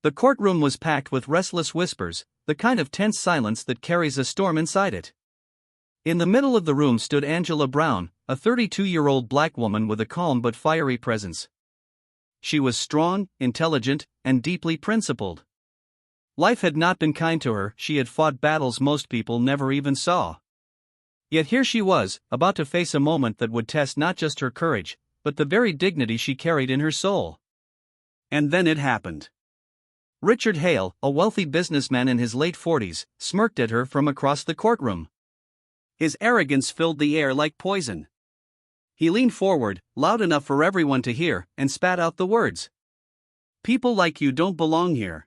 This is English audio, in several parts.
The courtroom was packed with restless whispers, the kind of tense silence that carries a storm inside it. In the middle of the room stood Angela Brown, a 32-year-old black woman with a calm but fiery presence. She was strong, intelligent, and deeply principled. Life had not been kind to her, she had fought battles most people never even saw. Yet here she was, about to face a moment that would test not just her courage, but the very dignity she carried in her soul. And then it happened. Richard Hale, a wealthy businessman in his late 40s, smirked at her from across the courtroom. His arrogance filled the air like poison. He leaned forward, loud enough for everyone to hear, and spat out the words. "People like you don't belong here.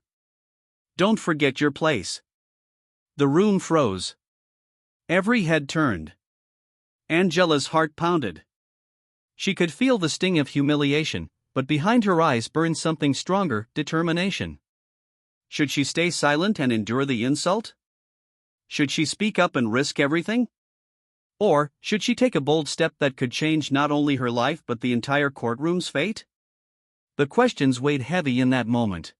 Don't forget your place." The room froze. Every head turned. Angela's heart pounded. She could feel the sting of humiliation, but behind her eyes burned something stronger, determination. Should she stay silent and endure the insult? Should she speak up and risk everything? Or, should she take a bold step that could change not only her life but the entire courtroom's fate? The questions weighed heavy in that moment.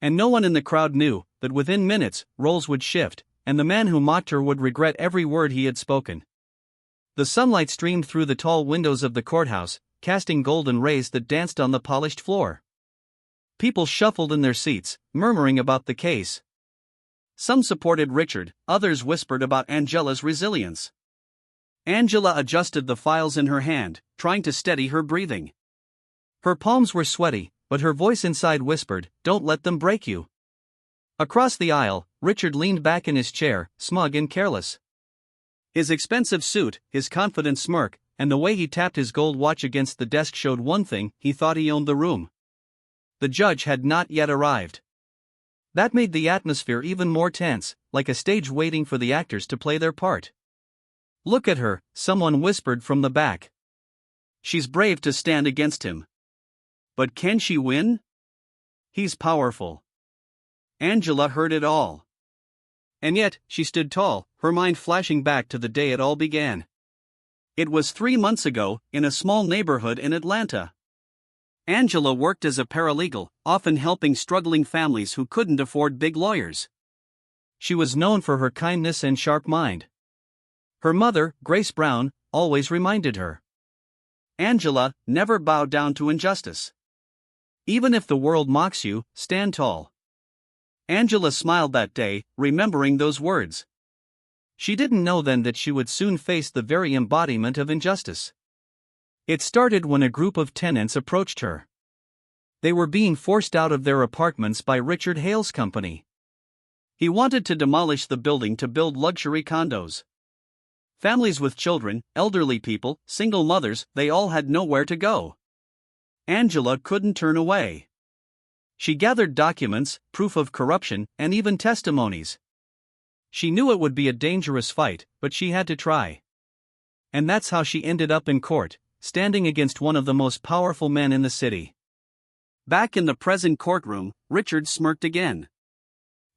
And no one in the crowd knew that within minutes, roles would shift, and the man who mocked her would regret every word he had spoken. The sunlight streamed through the tall windows of the courthouse, casting golden rays that danced on the polished floor. People shuffled in their seats, murmuring about the case. Some supported Richard, others whispered about Angela's resilience. Angela adjusted the files in her hand, trying to steady her breathing. Her palms were sweaty, but her voice inside whispered, "Don't let them break you." Across the aisle, Richard leaned back in his chair, smug and careless. His expensive suit, his confident smirk, and the way he tapped his gold watch against the desk showed one thing: he thought he owned the room. The judge had not yet arrived. That made the atmosphere even more tense, like a stage waiting for the actors to play their part. "Look at her," someone whispered from the back. "She's brave to stand against him. But can she win? He's powerful." Angela heard it all. And yet, she stood tall, her mind flashing back to the day it all began. It was 3 months ago, in a small neighborhood in Atlanta. Angela worked as a paralegal, often helping struggling families who couldn't afford big lawyers. She was known for her kindness and sharp mind. Her mother, Grace Brown, always reminded her. Angela, never bow down to injustice. Even if the world mocks you, stand tall. Angela smiled that day, remembering those words. She didn't know then that she would soon face the very embodiment of injustice. It started when a group of tenants approached her. They were being forced out of their apartments by Richard Hale's company. He wanted to demolish the building to build luxury condos. Families with children, elderly people, single mothers, they all had nowhere to go. Angela couldn't turn away. She gathered documents, proof of corruption, and even testimonies. She knew it would be a dangerous fight, but she had to try. And that's how she ended up in court, standing against one of the most powerful men in the city. Back in the present courtroom, Richard smirked again.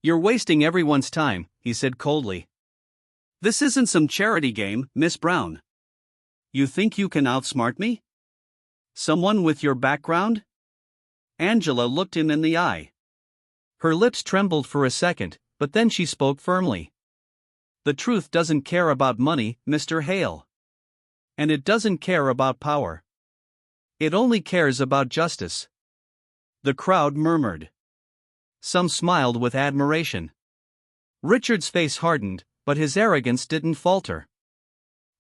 "You're wasting everyone's time," he said coldly. "This isn't some charity game, Miss Brown. You think you can outsmart me? Someone with your background?" Angela looked him in the eye. Her lips trembled for a second, but then she spoke firmly. "The truth doesn't care about money, Mr. Hale. And it doesn't care about power. It only cares about justice." The crowd murmured. Some smiled with admiration. Richard's face hardened, but his arrogance didn't falter.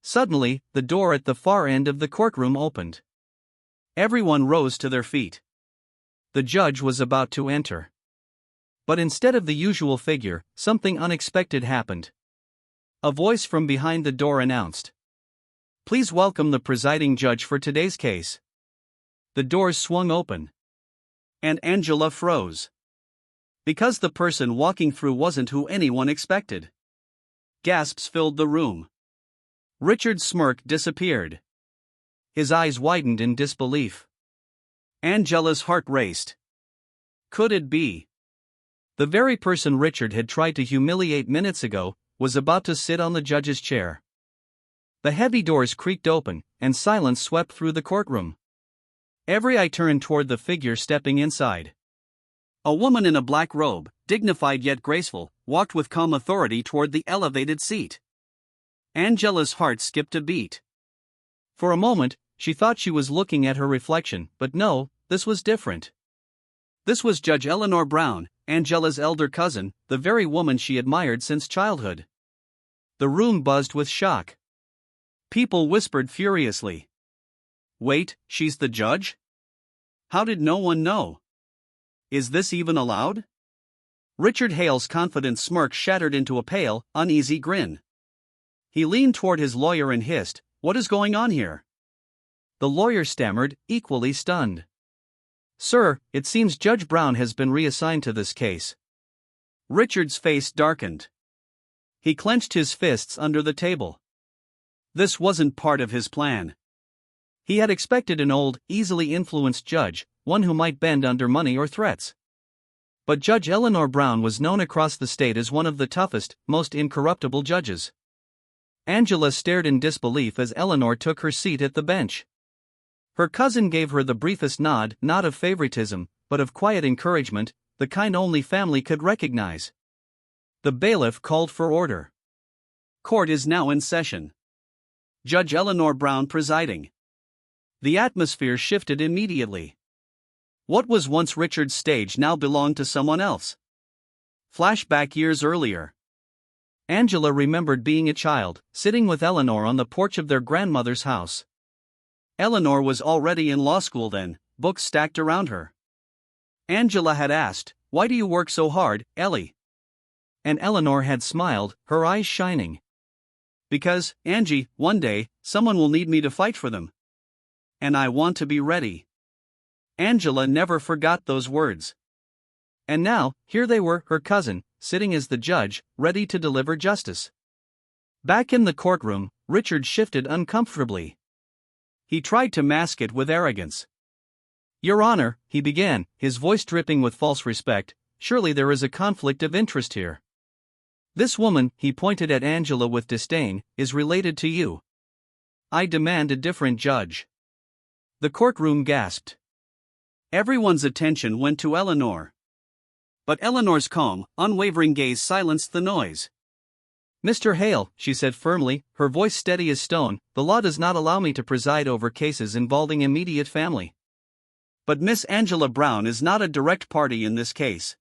Suddenly, the door at the far end of the courtroom opened. Everyone rose to their feet. The judge was about to enter. But instead of the usual figure, something unexpected happened. A voice from behind the door announced, "Please welcome the presiding judge for today's case." The doors swung open. And Angela froze. Because the person walking through wasn't who anyone expected. Gasps filled the room. Richard's smirk disappeared. His eyes widened in disbelief. Angela's heart raced. Could it be? The very person Richard had tried to humiliate minutes ago was about to sit on the judge's chair. The heavy doors creaked open, and silence swept through the courtroom. Every eye turned toward the figure stepping inside. A woman in a black robe, dignified yet graceful, walked with calm authority toward the elevated seat. Angela's heart skipped a beat. For a moment, she thought she was looking at her reflection, but no, this was different. This was Judge Eleanor Brown, Angela's elder cousin, the very woman she admired since childhood. The room buzzed with shock. People whispered furiously. Wait, she's the judge? How did no one know? Is this even allowed? Richard Hale's confident smirk shattered into a pale, uneasy grin. He leaned toward his lawyer and hissed, "What is going on here?" The lawyer stammered, equally stunned. "Sir, it seems Judge Brown has been reassigned to this case." Richard's face darkened. He clenched his fists under the table. This wasn't part of his plan. He had expected an old, easily influenced judge, one who might bend under money or threats. But Judge Eleanor Brown was known across the state as one of the toughest, most incorruptible judges. Angela stared in disbelief as Eleanor took her seat at the bench. Her cousin gave her the briefest nod, not of favoritism, but of quiet encouragement, the kind only family could recognize. The bailiff called for order. Court is now in session. Judge Eleanor Brown presiding. The atmosphere shifted immediately. What was once Richard's stage now belonged to someone else. Flashback years earlier. Angela remembered being a child, sitting with Eleanor on the porch of their grandmother's house. Eleanor was already in law school then, books stacked around her. Angela had asked, "Why do you work so hard, Ellie?" And Eleanor had smiled, her eyes shining. "Because, Angie, one day, someone will need me to fight for them. And I want to be ready." Angela never forgot those words. And now, here they were, her cousin, sitting as the judge, ready to deliver justice. Back in the courtroom, Richard shifted uncomfortably. He tried to mask it with arrogance. "Your Honor," he began, his voice dripping with false respect, "surely there is a conflict of interest here. This woman," he pointed at Angela with disdain, "is related to you. I demand a different judge." The courtroom gasped. Everyone's attention went to Eleanor. But Eleanor's calm, unwavering gaze silenced the noise. "Mr. Hale," she said firmly, her voice steady as stone, "the law does not allow me to preside over cases involving immediate family. But Miss Angela Brown is not a direct party in this case.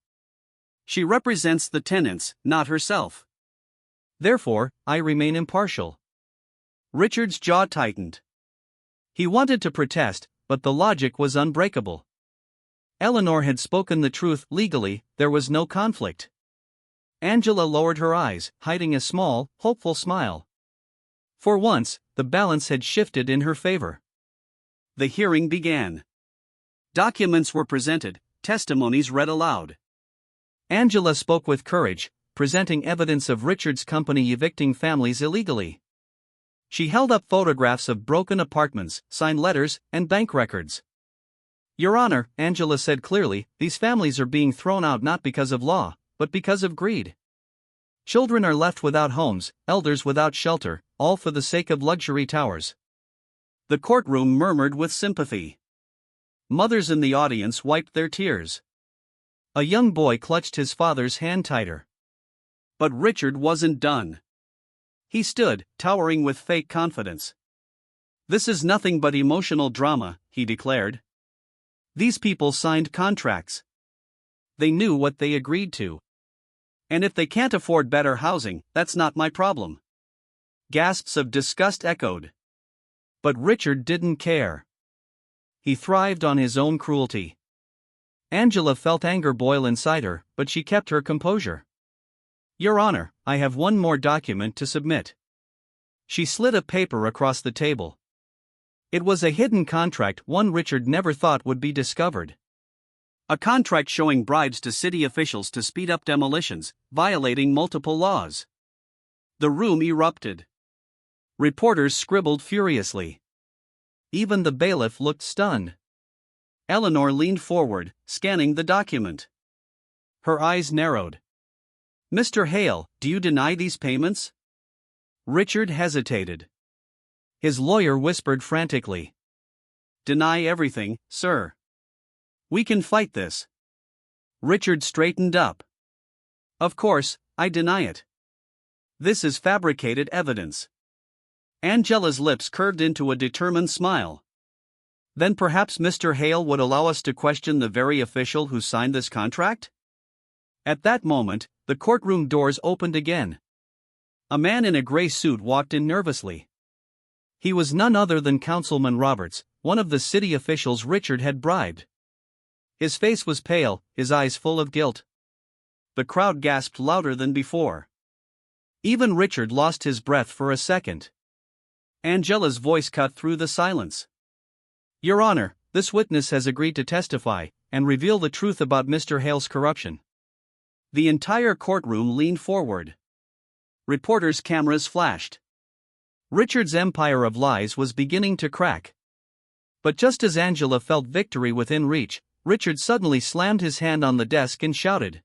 She represents the tenants, not herself. Therefore, I remain impartial." Richard's jaw tightened. He wanted to protest, but the logic was unbreakable. Eleanor had spoken the truth legally, there was no conflict. Angela lowered her eyes, hiding a small, hopeful smile. For once, the balance had shifted in her favor. The hearing began. Documents were presented, testimonies read aloud. Angela spoke with courage, presenting evidence of Richard's company evicting families illegally. She held up photographs of broken apartments, signed letters, and bank records. "Your Honor," Angela said clearly, "these families are being thrown out not because of law, but because of greed. Children are left without homes, elders without shelter, all for the sake of luxury towers." The courtroom murmured with sympathy. Mothers in the audience wiped their tears. A young boy clutched his father's hand tighter. But Richard wasn't done. He stood, towering with fake confidence. "This is nothing but emotional drama," he declared. "These people signed contracts. They knew what they agreed to. And if they can't afford better housing, that's not my problem." Gasps of disgust echoed. But Richard didn't care. He thrived on his own cruelty. Angela felt anger boil inside her, but she kept her composure. "Your Honor, I have one more document to submit." She slid a paper across the table. It was a hidden contract, one Richard never thought would be discovered. A contract showing bribes to city officials to speed up demolitions, violating multiple laws. The room erupted. Reporters scribbled furiously. Even the bailiff looked stunned. Eleanor leaned forward, scanning the document. Her eyes narrowed. "Mr. Hale, do you deny these payments?" Richard hesitated. His lawyer whispered frantically. "Deny everything, sir. We can fight this." Richard straightened up. Of course, I deny it. This is fabricated evidence. Angela's lips curved into a determined smile. Then perhaps Mr. Hale would allow us to question the very official who signed this contract? At that moment, the courtroom doors opened again. A man in a gray suit walked in nervously. He was none other than Councilman Roberts, one of the city officials Richard had bribed. His face was pale, his eyes full of guilt. The crowd gasped louder than before. Even Richard lost his breath for a second. Angela's voice cut through the silence. Your Honor, this witness has agreed to testify and reveal the truth about Mr. Hale's corruption. The entire courtroom leaned forward. Reporters' cameras flashed. Richard's empire of lies was beginning to crack. But just as Angela felt victory within reach, Richard suddenly slammed his hand on the desk and shouted,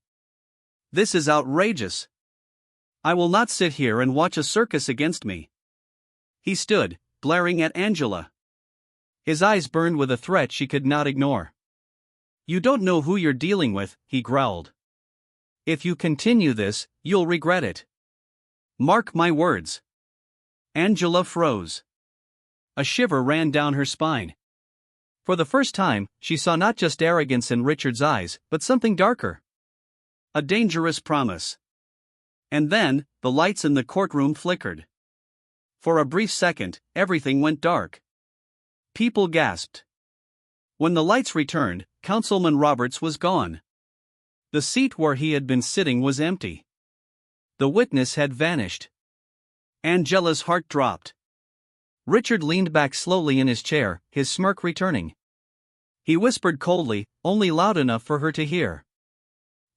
"This is outrageous! I will not sit here and watch a circus against me." He stood, glaring at Angela. His eyes burned with a threat she could not ignore. "You don't know who you're dealing with," he growled. "If you continue this, you'll regret it. Mark my words." Angela froze. A shiver ran down her spine. For the first time, she saw not just arrogance in Richard's eyes, but something darker. A dangerous promise. And then, the lights in the courtroom flickered. For a brief second, everything went dark. People gasped. When the lights returned, Councilman Roberts was gone. The seat where he had been sitting was empty. The witness had vanished. Angela's heart dropped. Richard leaned back slowly in his chair, his smirk returning. He whispered coldly, only loud enough for her to hear.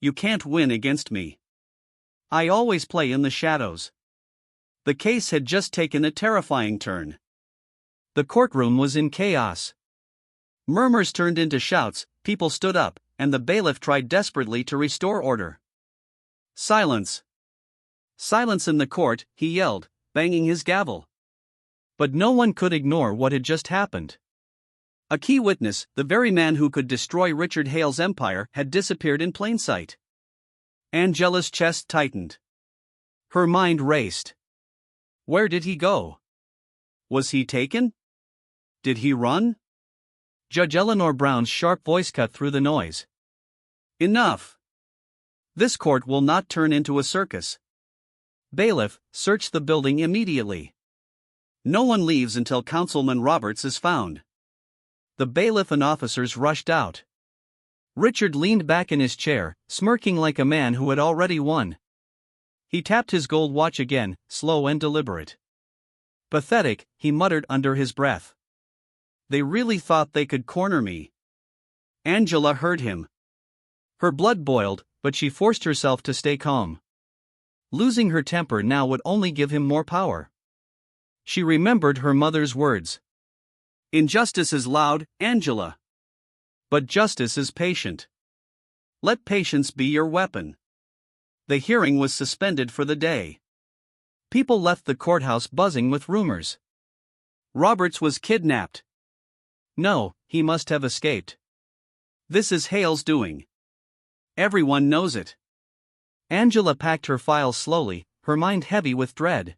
"You can't win against me. I always play in the shadows." The case had just taken a terrifying turn. The courtroom was in chaos. Murmurs turned into shouts, people stood up, and the bailiff tried desperately to restore order. "Silence! Silence in the court," he yelled, banging his gavel. But no one could ignore what had just happened. A key witness, the very man who could destroy Richard Hale's empire, had disappeared in plain sight. Angela's chest tightened. Her mind raced. Where did he go? Was he taken? Did he run? Judge Eleanor Brown's sharp voice cut through the noise. "Enough! This court will not turn into a circus. Bailiff, search the building immediately. No one leaves until Councilman Roberts is found." The bailiff and officers rushed out. Richard leaned back in his chair, smirking like a man who had already won. He tapped his gold watch again, slow and deliberate. "Pathetic," he muttered under his breath. "They really thought they could corner me." Angela heard him. Her blood boiled, but she forced herself to stay calm. Losing her temper now would only give him more power. She remembered her mother's words. "Injustice is loud, Angela. But justice is patient. Let patience be your weapon." The hearing was suspended for the day. People left the courthouse buzzing with rumors. Roberts was kidnapped. No, he must have escaped. This is Hale's doing. Everyone knows it. Angela packed her files slowly, her mind heavy with dread.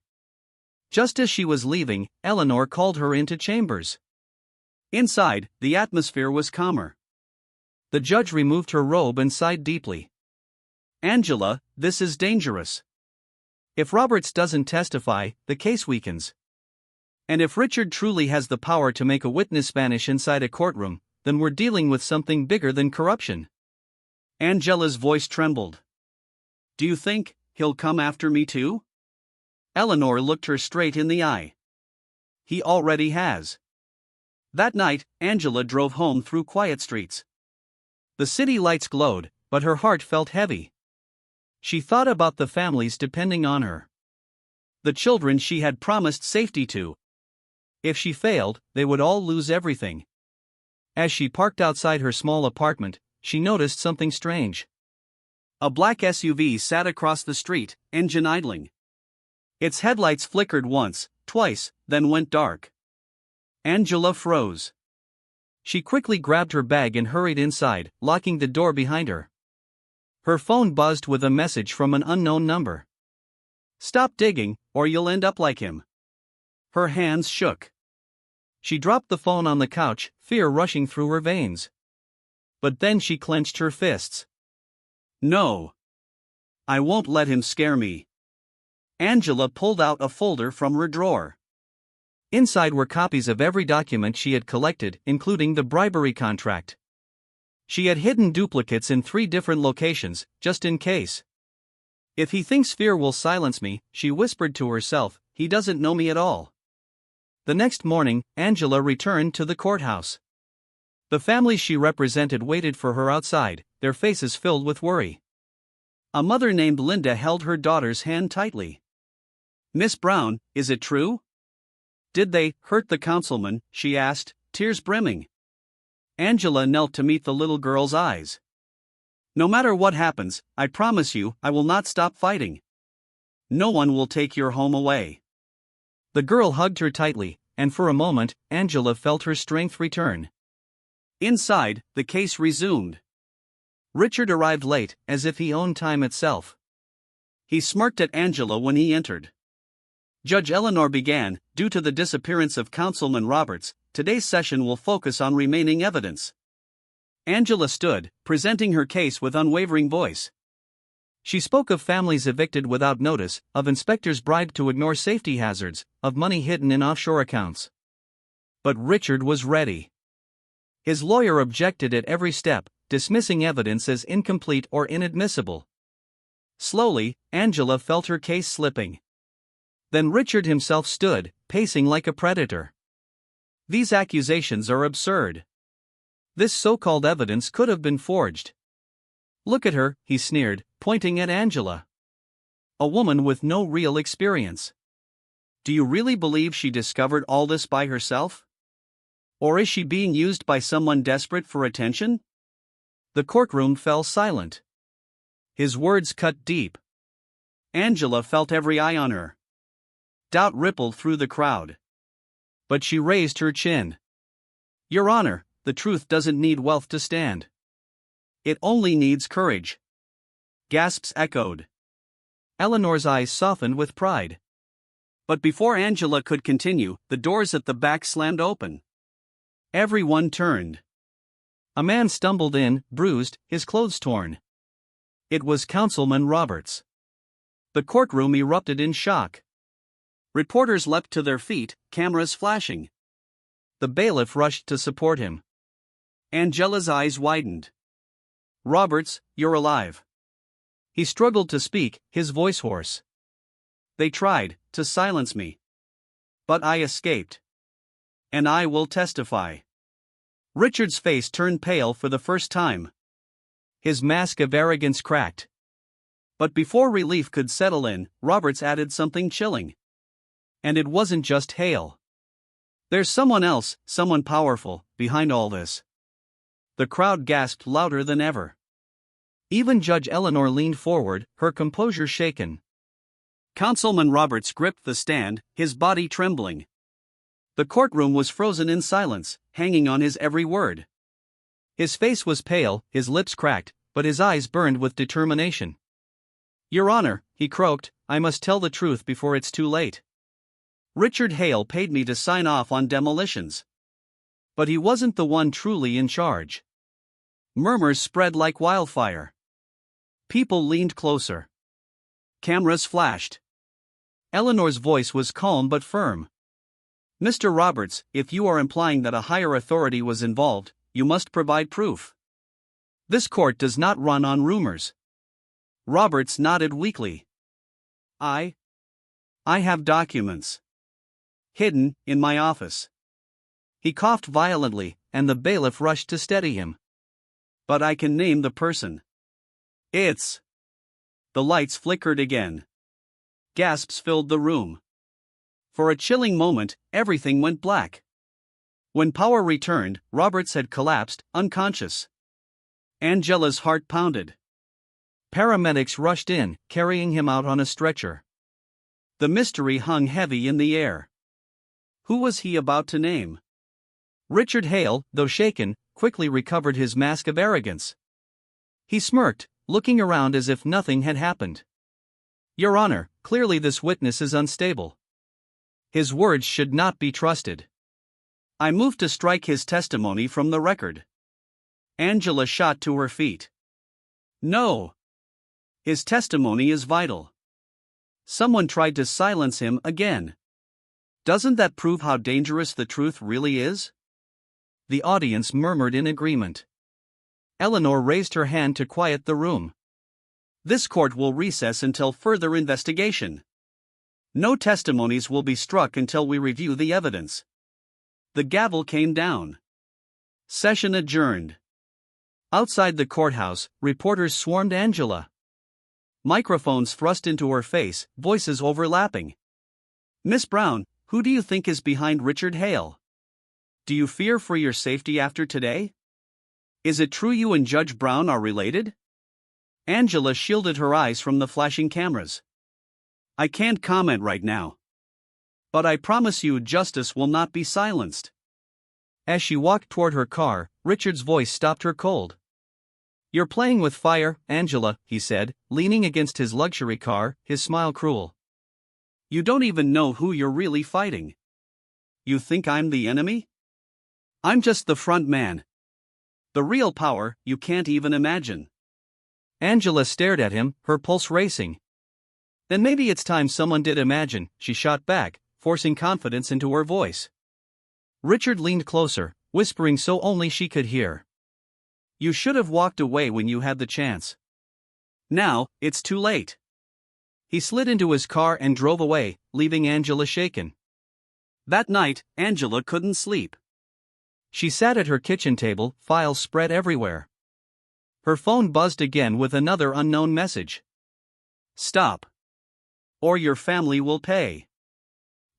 Just as she was leaving, Eleanor called her into chambers. Inside, the atmosphere was calmer. The judge removed her robe and sighed deeply. "Angela, this is dangerous. If Roberts doesn't testify, the case weakens. And if Richard truly has the power to make a witness vanish inside a courtroom, then we're dealing with something bigger than corruption." Angela's voice trembled. "Do you think he'll come after me too?" Eleanor looked her straight in the eye. "He already has." That night, Angela drove home through quiet streets. The city lights glowed, but her heart felt heavy. She thought about the families depending on her. The children she had promised safety to. If she failed, they would all lose everything. As she parked outside her small apartment, she noticed something strange. A black SUV sat across the street, engine idling. Its headlights flickered once, twice, then went dark. Angela froze. She quickly grabbed her bag and hurried inside, locking the door behind her. Her phone buzzed with a message from an unknown number. "Stop digging, or you'll end up like him." Her hands shook. She dropped the phone on the couch, fear rushing through her veins. But then she clenched her fists. "No. I won't let him scare me." Angela pulled out a folder from her drawer. Inside were copies of every document she had collected, including the bribery contract. She had hidden duplicates in 3 different locations, just in case. "If he thinks fear will silence me," she whispered to herself, "he doesn't know me at all." The next morning, Angela returned to the courthouse. The families she represented waited for her outside, their faces filled with worry. A mother named Linda held her daughter's hand tightly. "Miss Brown, is it true? Did they hurt the councilman?" she asked, tears brimming. Angela knelt to meet the little girl's eyes. "No matter what happens, I promise you, I will not stop fighting. No one will take your home away." The girl hugged her tightly, and for a moment, Angela felt her strength return. Inside, the case resumed. Richard arrived late, as if he owned time itself. He smirked at Angela when he entered. Judge Eleanor began, "Due to the disappearance of Councilman Roberts, today's session will focus on remaining evidence." Angela stood, presenting her case with unwavering voice. She spoke of families evicted without notice, of inspectors bribed to ignore safety hazards, of money hidden in offshore accounts. But Richard was ready. His lawyer objected at every step, dismissing evidence as incomplete or inadmissible. Slowly, Angela felt her case slipping. Then Richard himself stood, pacing like a predator. "These accusations are absurd. This so-called evidence could have been forged. Look at her," he sneered, pointing at Angela. "A woman with no real experience. Do you really believe she discovered all this by herself? Or is she being used by someone desperate for attention?" The courtroom fell silent. His words cut deep. Angela felt every eye on her. Doubt rippled through the crowd. But she raised her chin. "Your Honor, the truth doesn't need wealth to stand. It only needs courage." Gasps echoed. Eleanor's eyes softened with pride. But before Angela could continue, the doors at the back slammed open. Everyone turned. A man stumbled in, bruised, his clothes torn. It was Councilman Roberts. The courtroom erupted in shock. Reporters leapt to their feet, cameras flashing. The bailiff rushed to support him. Angela's eyes widened. "Roberts, you're alive." He struggled to speak, his voice hoarse. "They tried to silence me. But I escaped. And I will testify." Richard's face turned pale for the first time. His mask of arrogance cracked. But before relief could settle in, Roberts added something chilling. "And it wasn't just Hale. There's someone else, someone powerful, behind all this." The crowd gasped louder than ever. Even Judge Eleanor leaned forward, her composure shaken. Councilman Roberts gripped the stand, his body trembling. The courtroom was frozen in silence, hanging on his every word. His face was pale, his lips cracked, but his eyes burned with determination. "Your Honor," he croaked, "I must tell the truth before it's too late. Richard Hale paid me to sign off on demolitions. But he wasn't the one truly in charge." Murmurs spread like wildfire. People leaned closer. Cameras flashed. Eleanor's voice was calm but firm. "Mr. Roberts, if you are implying that a higher authority was involved, you must provide proof. This court does not run on rumors." Roberts nodded weakly. I have documents. Hidden, in my office." He coughed violently, and the bailiff rushed to steady him. "But I can name the person. It's..." The lights flickered again. Gasps filled the room. For a chilling moment, everything went black. When power returned, Roberts had collapsed, unconscious. Angela's heart pounded. Paramedics rushed in, carrying him out on a stretcher. The mystery hung heavy in the air. Who was he about to name? Richard Hale, though shaken, quickly recovered his mask of arrogance. He smirked, looking around as if nothing had happened. Your Honor, clearly this witness is unstable. His words should not be trusted. I move to strike his testimony from the record. Angela shot to her feet. No. His testimony is vital. Someone tried to silence him again. Doesn't that prove how dangerous the truth really is? The audience murmured in agreement. Eleanor raised her hand to quiet the room. This court will recess until further investigation. No testimonies will be struck until we review the evidence. The gavel came down. Session adjourned. Outside the courthouse, reporters swarmed Angela. Microphones thrust into her face, voices overlapping. Miss Brown, who do you think is behind Richard Hale? Do you fear for your safety after today? Is it true you and Judge Brown are related? Angela shielded her eyes from the flashing cameras. I can't comment right now. But I promise you justice will not be silenced. As she walked toward her car, Richard's voice stopped her cold. You're playing with fire, Angela, he said, leaning against his luxury car, his smile cruel. You don't even know who you're really fighting. You think I'm the enemy? I'm just the front man. The real power, you can't even imagine. Angela stared at him, her pulse racing. Then maybe it's time someone did imagine, she shot back, forcing confidence into her voice. Richard leaned closer, whispering so only she could hear. You should have walked away when you had the chance. Now, it's too late. He slid into his car and drove away, leaving Angela shaken. That night, Angela couldn't sleep. She sat at her kitchen table, files spread everywhere. Her phone buzzed again with another unknown message. Stop. Or your family will pay.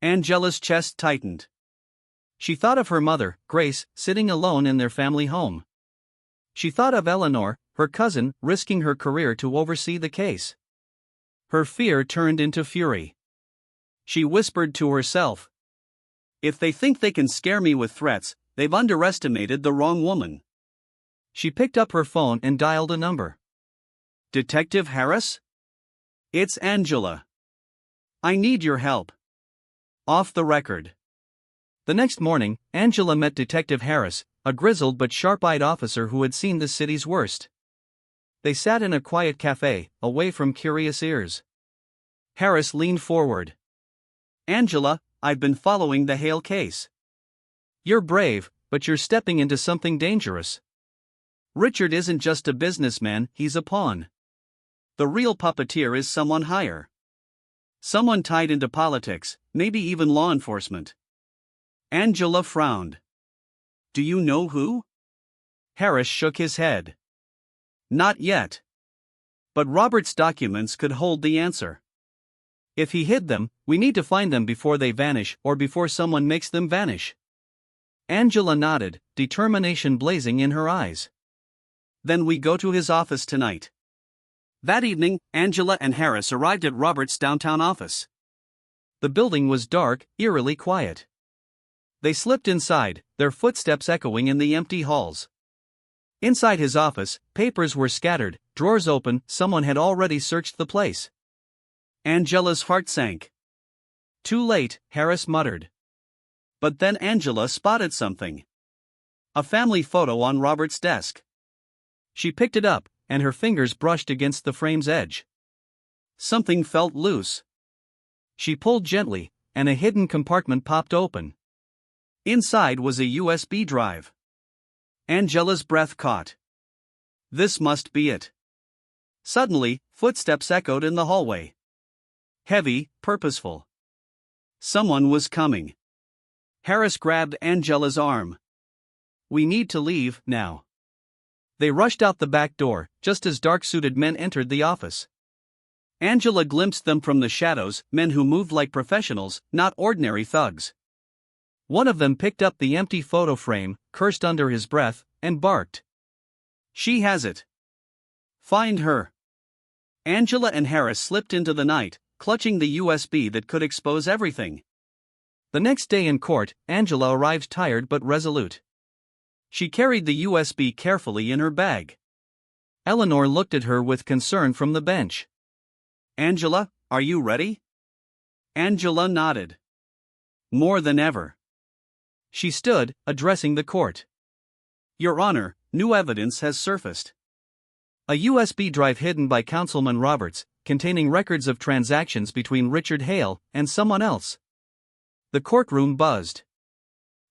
Angela's chest tightened. She thought of her mother, Grace, sitting alone in their family home. She thought of Eleanor, her cousin, risking her career to oversee the case. Her fear turned into fury. She whispered to herself. If they think they can scare me with threats, they've underestimated the wrong woman. She picked up her phone and dialed a number. Detective Harris? It's Angela. I need your help. Off the record. The next morning, Angela met Detective Harris, a grizzled but sharp-eyed officer who had seen the city's worst. They sat in a quiet cafe, away from curious ears. Harris leaned forward. Angela, I've been following the Hale case. You're brave, but you're stepping into something dangerous. Richard isn't just a businessman, he's a pawn. The real puppeteer is someone higher. Someone tied into politics, maybe even law enforcement. Angela frowned. Do you know who? Harris shook his head. Not yet. But Robert's documents could hold the answer. If he hid them, we need to find them before they vanish or before someone makes them vanish. Angela nodded, determination blazing in her eyes. Then we go to his office tonight. That evening, Angela and Harris arrived at Robert's downtown office. The building was dark, eerily quiet. They slipped inside, their footsteps echoing in the empty halls. Inside his office, papers were scattered, drawers open, someone had already searched the place. Angela's heart sank. Too late, Harris muttered. But then Angela spotted something. A family photo on Robert's desk. She picked it up, and her fingers brushed against the frame's edge. Something felt loose. She pulled gently, and a hidden compartment popped open. Inside was a USB drive. Angela's breath caught. This must be it. Suddenly, footsteps echoed in the hallway. Heavy, purposeful. Someone was coming. Harris grabbed Angela's arm. We need to leave, now. They rushed out the back door, just as dark-suited men entered the office. Angela glimpsed them from the shadows, men who moved like professionals, not ordinary thugs. One of them picked up the empty photo frame, cursed under his breath, and barked. She has it. Find her. Angela and Harris slipped into the night, clutching the USB that could expose everything. The next day in court, Angela arrived tired but resolute. She carried the USB carefully in her bag. Eleanor looked at her with concern from the bench. Angela, are you ready? Angela nodded. More than ever. She stood, addressing the court. Your Honor, new evidence has surfaced. A USB drive hidden by Councilman Roberts, containing records of transactions between Richard Hale and someone else. The courtroom buzzed.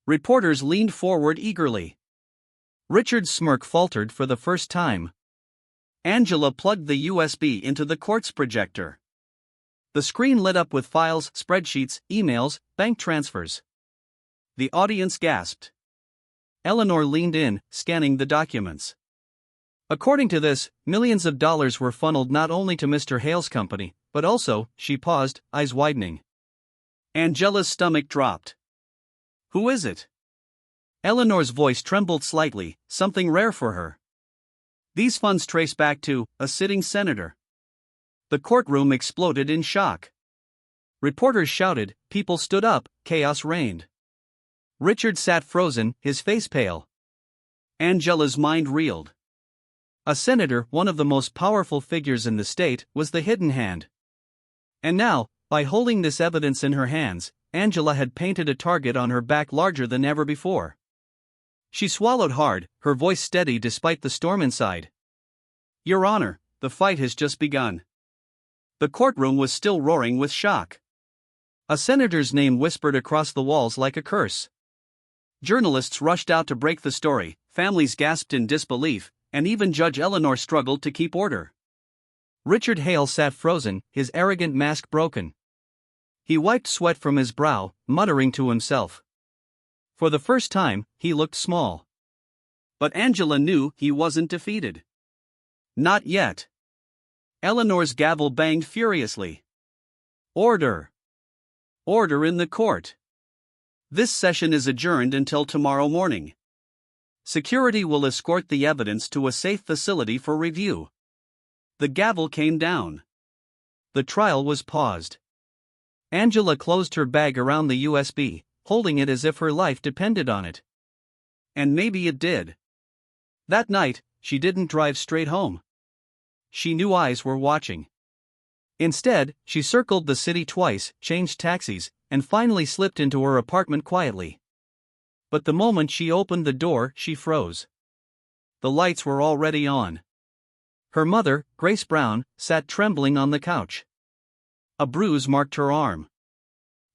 Reporters leaned forward eagerly. Richard's smirk faltered for the first time. Angela plugged the USB into the court's projector. The screen lit up with files, spreadsheets, emails, bank transfers. The audience gasped. Eleanor leaned in, scanning the documents. According to this, millions of dollars were funneled not only to Mr. Hale's company, but also, she paused, eyes widening. Angela's stomach dropped. Who is it? Eleanor's voice trembled slightly, something rare for her. These funds trace back to a sitting senator. The courtroom exploded in shock. Reporters shouted, people stood up, chaos reigned. Richard sat frozen, his face pale. Angela's mind reeled. A senator, one of the most powerful figures in the state, was the hidden hand. And now, by holding this evidence in her hands, Angela had painted a target on her back larger than ever before. She swallowed hard, her voice steady despite the storm inside. Your Honor, the fight has just begun. The courtroom was still roaring with shock. A senator's name whispered across the walls like a curse. Journalists rushed out to break the story, families gasped in disbelief, and even Judge Eleanor struggled to keep order. Richard Hale sat frozen, his arrogant mask broken. He wiped sweat from his brow, muttering to himself. For the first time, he looked small. But Angela knew he wasn't defeated. Not yet. Eleanor's gavel banged furiously. Order! Order in the court. This session is adjourned until tomorrow morning. Security will escort the evidence to a safe facility for review. The gavel came down. The trial was paused. Angela closed her bag around the USB, holding it as if her life depended on it. And maybe it did. That night, she didn't drive straight home. She knew eyes were watching. Instead, she circled the city twice, changed taxis, and finally slipped into her apartment quietly. But the moment she opened the door, she froze. The lights were already on. Her mother, Grace Brown, sat trembling on the couch. A bruise marked her arm.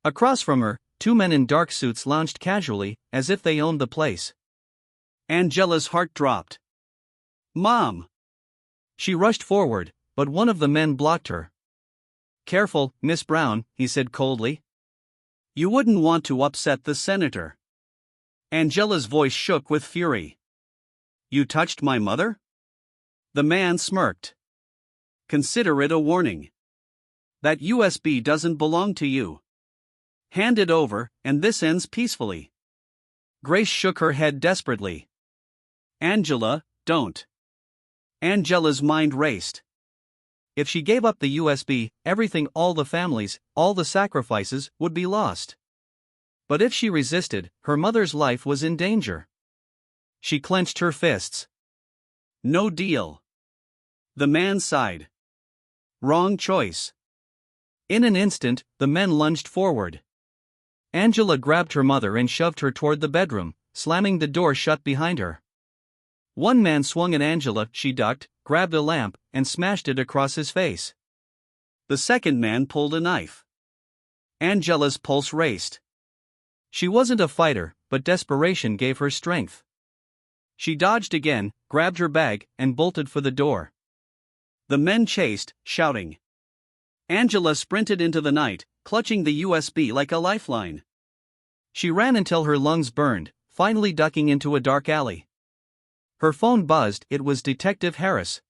Across from her, two men in dark suits lounged casually, as if they owned the place. Angela's heart dropped. Mom! She rushed forward, but one of the men blocked her. Careful, Miss Brown, he said coldly. You wouldn't want to upset the senator. Angela's voice shook with fury. You touched my mother? The man smirked. Consider it a warning. That USB doesn't belong to you. Hand it over, and this ends peacefully. Grace shook her head desperately. Angela, don't. Angela's mind raced. If she gave up the USB, everything, all the families, all the sacrifices, would be lost. But if she resisted, her mother's life was in danger. She clenched her fists. No deal. The man sighed. Wrong choice. In an instant, the men lunged forward. Angela grabbed her mother and shoved her toward the bedroom, slamming the door shut behind her. One man swung at Angela, she ducked, grabbed a lamp, and smashed it across his face. The second man pulled a knife. Angela's pulse raced. She wasn't a fighter, but desperation gave her strength. She dodged again, grabbed her bag, and bolted for the door. The men chased, shouting. Angela sprinted into the night, clutching the USB like a lifeline. She ran until her lungs burned, finally ducking into a dark alley. Her phone buzzed, it was Detective Harris.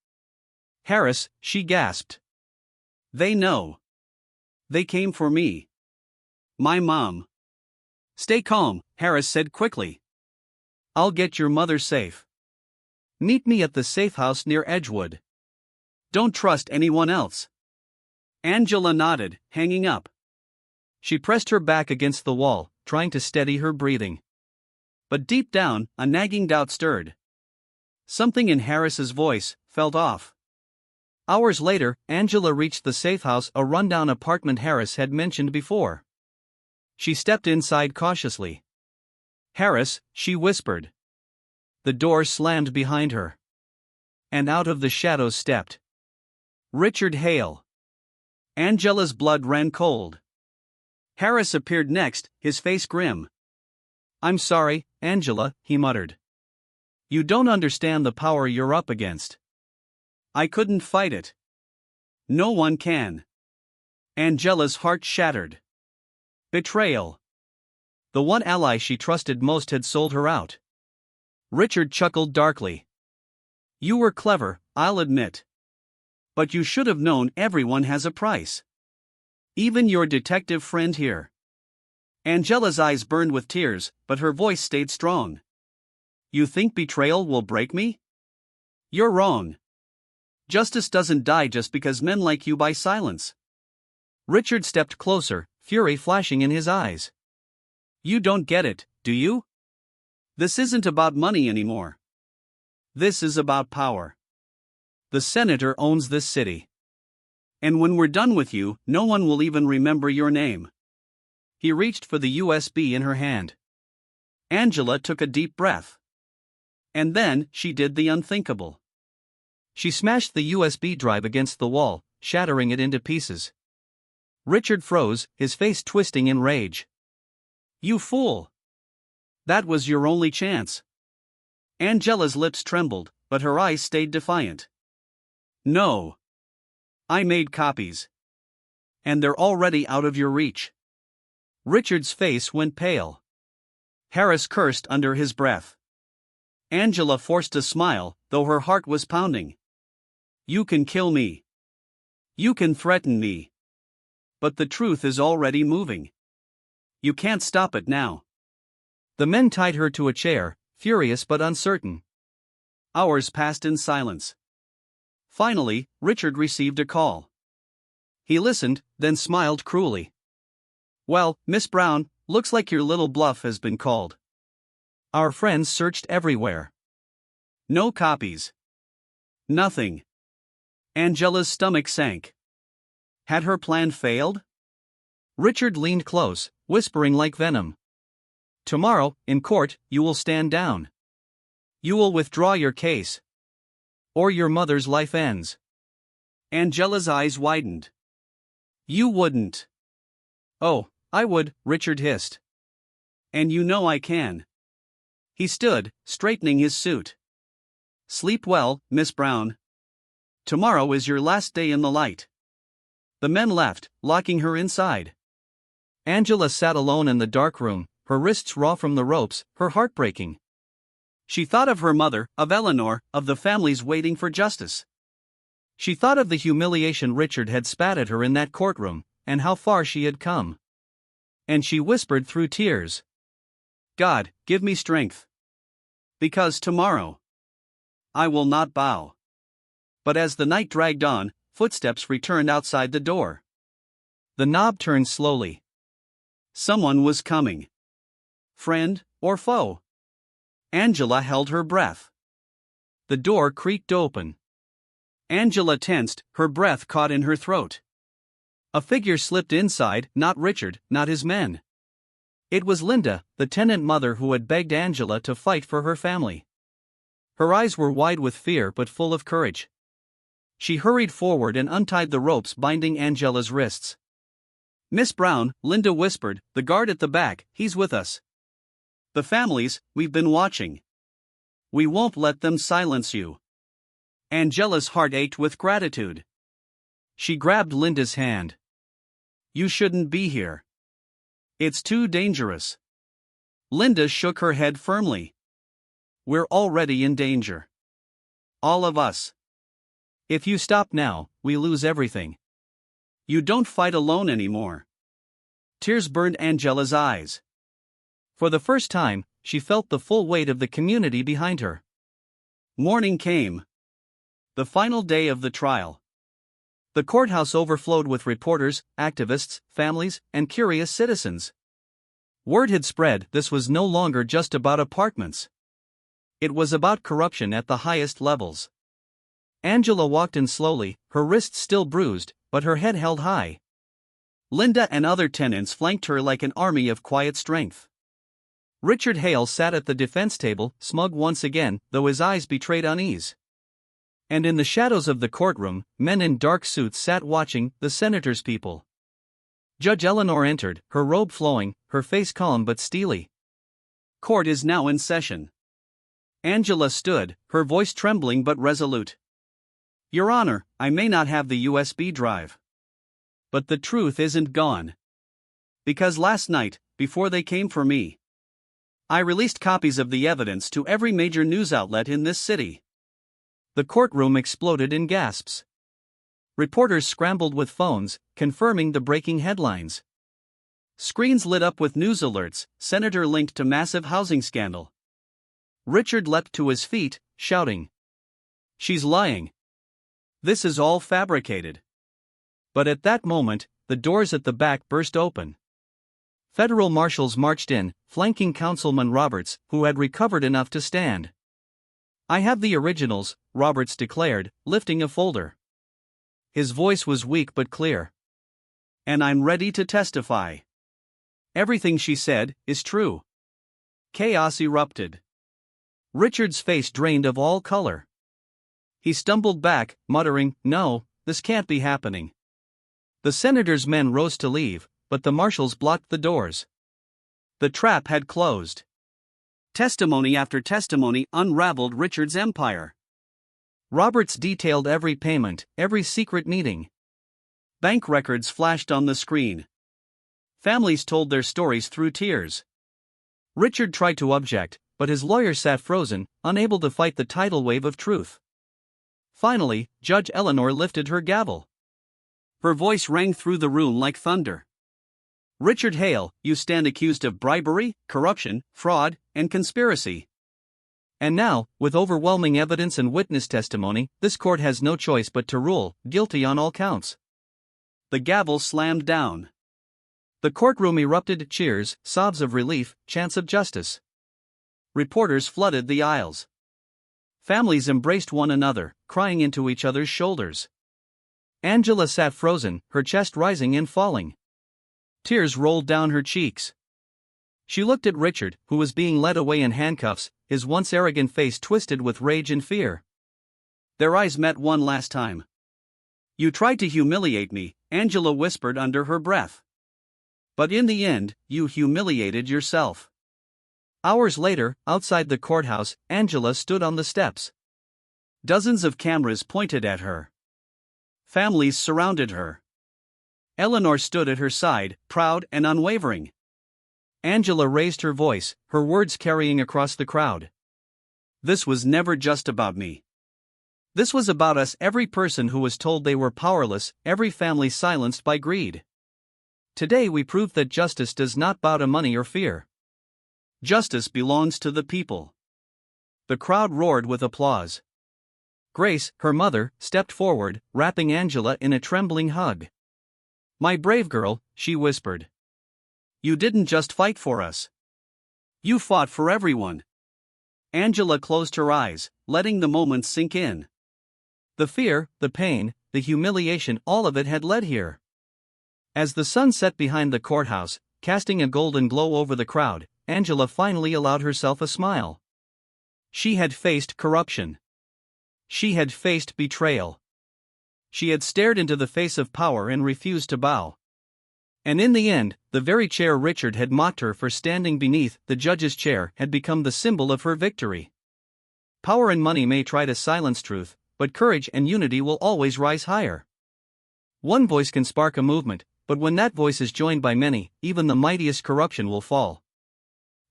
Harris, she gasped. They know. They came for me. My mom. Stay calm, Harris said quickly. I'll get your mother safe. Meet me at the safe house near Edgewood. Don't trust anyone else. Angela nodded, hanging up. She pressed her back against the wall, trying to steady her breathing. But deep down, a nagging doubt stirred. Something in Harris's voice, felt off. Hours later, Angela reached the safe house, a rundown apartment Harris had mentioned before. She stepped inside cautiously. "Harris," she whispered. The door slammed behind her. And out of the shadows stepped Richard Hale. Angela's blood ran cold. Harris appeared next, his face grim. "I'm sorry, Angela," he muttered. "You don't understand the power you're up against." "I couldn't fight it. No one can." Angela's heart shattered. Betrayal. The one ally she trusted most had sold her out. Richard chuckled darkly. "You were clever, I'll admit. But you should have known everyone has a price. Even your detective friend here." Angela's eyes burned with tears, but her voice stayed strong. "You think betrayal will break me? You're wrong. Justice doesn't die just because men like you buy silence." Richard stepped closer, fury flashing in his eyes. "You don't get it, do you? This isn't about money anymore. This is about power. The senator owns this city. And when we're done with you, no one will even remember your name." He reached for the USB in her hand. Angela took a deep breath. And then, she did the unthinkable. She smashed the USB drive against the wall, shattering it into pieces. Richard froze, his face twisting in rage. "You fool! That was your only chance." Angela's lips trembled, but her eyes stayed defiant. "No. I made copies. And they're already out of your reach." Richard's face went pale. Harris cursed under his breath. Angela forced a smile, though her heart was pounding. "You can kill me. You can threaten me. But the truth is already moving. You can't stop it now." The men tied her to a chair, furious but uncertain. Hours passed in silence. Finally, Richard received a call. He listened, then smiled cruelly. "Well, Miss Brown, looks like your little bluff has been called. Our friends searched everywhere. No copies. Nothing." Angela's stomach sank. Had her plan failed? Richard leaned close, whispering like venom. "Tomorrow, in court, you will stand down. You will withdraw your case. Or your mother's life ends." Angela's eyes widened. "You wouldn't." "Oh, I would," Richard hissed. "And you know I can." He stood, straightening his suit. "Sleep well, Miss Brown. Tomorrow is your last day in the light." The men left, locking her inside. Angela sat alone in the dark room, her wrists raw from the ropes, her heart breaking. She thought of her mother, of Eleanor, of the families waiting for justice. She thought of the humiliation Richard had spat at her in that courtroom, and how far she had come. And she whispered through tears, "God, give me strength. Because tomorrow, I will not bow." But as the night dragged on, footsteps returned outside the door. The knob turned slowly. Someone was coming. Friend or foe? Angela held her breath. The door creaked open. Angela tensed, her breath caught in her throat. A figure slipped inside, not Richard, not his men. It was Linda, the tenant mother who had begged Angela to fight for her family. Her eyes were wide with fear but full of courage. She hurried forward and untied the ropes binding Angela's wrists. "Miss Brown," Linda whispered, "the guard at the back, he's with us. The families, we've been watching. We won't let them silence you." Angela's heart ached with gratitude. She grabbed Linda's hand. "You shouldn't be here. It's too dangerous." Linda shook her head firmly. "We're already in danger. All of us. If you stop now, we lose everything." "You don't fight alone anymore." Tears burned Angela's eyes. For the first time, she felt the full weight of the community behind her. Morning came. The final day of the trial. The courthouse overflowed with reporters, activists, families, and curious citizens. Word had spread this was no longer just about apartments. It was about corruption at the highest levels. Angela walked in slowly, her wrists still bruised, but her head held high. Linda and other tenants flanked her like an army of quiet strength. Richard Hale sat at the defense table, smug once again, though his eyes betrayed unease. And in the shadows of the courtroom, men in dark suits sat watching, the senator's people. Judge Eleanor entered, her robe flowing, her face calm but steely. Court is now in session. Angela stood, her voice trembling but resolute. Your Honor, I may not have the USB drive. But the truth isn't gone. Because last night, before they came for me, I released copies of the evidence to every major news outlet in this city. The courtroom exploded in gasps. Reporters scrambled with phones, confirming the breaking headlines. Screens lit up with news alerts, Senator linked to massive housing scandal. Richard leapt to his feet, shouting, "She's lying. This is all fabricated." But at that moment, the doors at the back burst open. Federal marshals marched in, flanking Councilman Roberts, who had recovered enough to stand. "I have the originals," Roberts declared, lifting a folder. His voice was weak but clear. "And I'm ready to testify. Everything she said is true." Chaos erupted. Richard's face drained of all color. He stumbled back, muttering, "No, this can't be happening." The senator's men rose to leave, but the marshals blocked the doors. The trap had closed. Testimony after testimony unraveled Richard's empire. Roberts detailed every payment, every secret meeting. Bank records flashed on the screen. Families told their stories through tears. Richard tried to object, but his lawyer sat frozen, unable to fight the tidal wave of truth. Finally, Judge Eleanor lifted her gavel. Her voice rang through the room like thunder. "Richard Hale, you stand accused of bribery, corruption, fraud, and conspiracy. And now, with overwhelming evidence and witness testimony, this court has no choice but to rule guilty on all counts." The gavel slammed down. The courtroom erupted, cheers, sobs of relief, chants of justice. Reporters flooded the aisles. Families embraced one another, crying into each other's shoulders. Angela sat frozen, her chest rising and falling. Tears rolled down her cheeks. She looked at Richard, who was being led away in handcuffs, his once arrogant face twisted with rage and fear. Their eyes met one last time. "You tried to humiliate me," Angela whispered under her breath. "But in the end, you humiliated yourself." Hours later, outside the courthouse, Angela stood on the steps. Dozens of cameras pointed at her. Families surrounded her. Eleanor stood at her side, proud and unwavering. Angela raised her voice, her words carrying across the crowd. "This was never just about me. This was about us, every person who was told they were powerless, every family silenced by greed. Today we proved that justice does not bow to money or fear. Justice belongs to the people." The crowd roared with applause. Grace, her mother, stepped forward, wrapping Angela in a trembling hug. "My brave girl," she whispered. "You didn't just fight for us. You fought for everyone." Angela closed her eyes, letting the moment sink in. The fear, the pain, the humiliation, all of it had led here. As the sun set behind the courthouse, casting a golden glow over the crowd, Angela finally allowed herself a smile. She had faced corruption. She had faced betrayal. She had stared into the face of power and refused to bow. And in the end, the very chair Richard had mocked her for standing beneath, the judge's chair, had become the symbol of her victory. Power and money may try to silence truth, but courage and unity will always rise higher. One voice can spark a movement, but when that voice is joined by many, even the mightiest corruption will fall.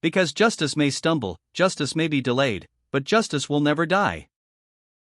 Because justice may stumble, justice may be delayed, but justice will never die.